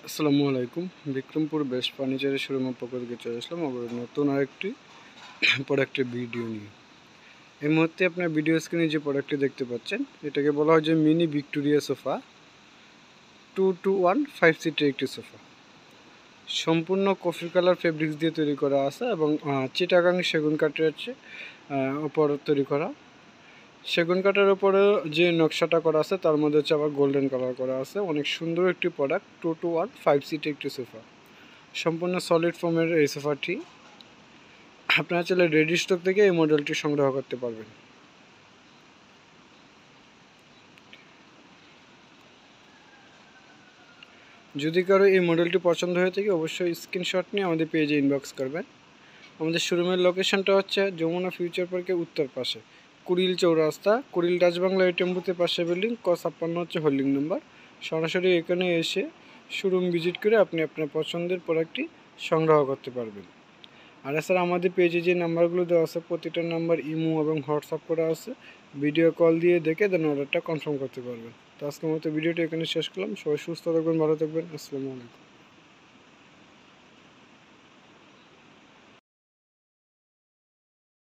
আসসালামু আলাইকুম। বিক্রমপুর বেস্ট ফার্নিচারের শোরুমের পক্ষ থেকে চলে আসলাম আবার নতুন আরেকটি প্রোডাক্টের ভিডিও নিয়ে। এই মুহূর্তে আপনার ভিডিও স্ক্রিনে যে প্রোডাক্টটি দেখতে পাচ্ছেন এটাকে বলা হয় যে মিনি ভিক্টোরিয়া সোফা 2-to-1 5 সিটের একটি সোফা। সম্পূর্ণ কফি কালার ফেব্রিক্স দিয়ে তৈরি করা আছে এবং চিটাগাং সেগুন কাঠের উপর তৈরি করা। সেগুন কাঠের উপরে যে নকশাটা করা আছে তার মধ্যে হচ্ছে আবার গোল্ডেন কালার করা আছে। অনেক সুন্দর একটি প্রোডাক্ট, 2-to-1 5 সিটের একটি সোফা। সম্পূর্ণ সলিড ফোমের এই সোফাটি আপনারা চাইলে রেডি স্টক থেকে এই মডেলটি সংগ্রহ করতে পারবেন। যদি কারো এই মডেলটি পছন্দ হয়ে থাকে অবশ্যই স্ক্রিনশট নিয়ে আমাদের পেজে ইনবক্স করবেন। আমাদের শোরুমের লোকেশনটা হচ্ছে যমুনা ফিউচার পার্কের উত্তর পাশে কুড়িল চৌরাস্তা, কুড়িল রাজবাংলা টেম্পুতে পাশে বিল্ডিং, ক 56 হচ্ছে হোল্ডিং নাম্বার। সরাসরি এখানে এসে শোরুম ভিজিট করে আপনি আপনার পছন্দের প্রোডাক্টটি সংগ্রহ করতে পারবেন। আর এছাড়া আমাদের পেজে যে নাম্বারগুলো দেওয়া আছে প্রতিটা নাম্বার ইমো এবং হোয়াটসঅ্যাপ করা আছে, ভিডিও কল দিয়ে দেখে দেন অর্ডারটা কনফার্ম করতে পারবেন। তো আজকের মতো ভিডিওটি এখানে শেষ করলাম। সবাই সুস্থ থাকবেন, ভালো থাকবেন। আসসালামু আলাইকুম।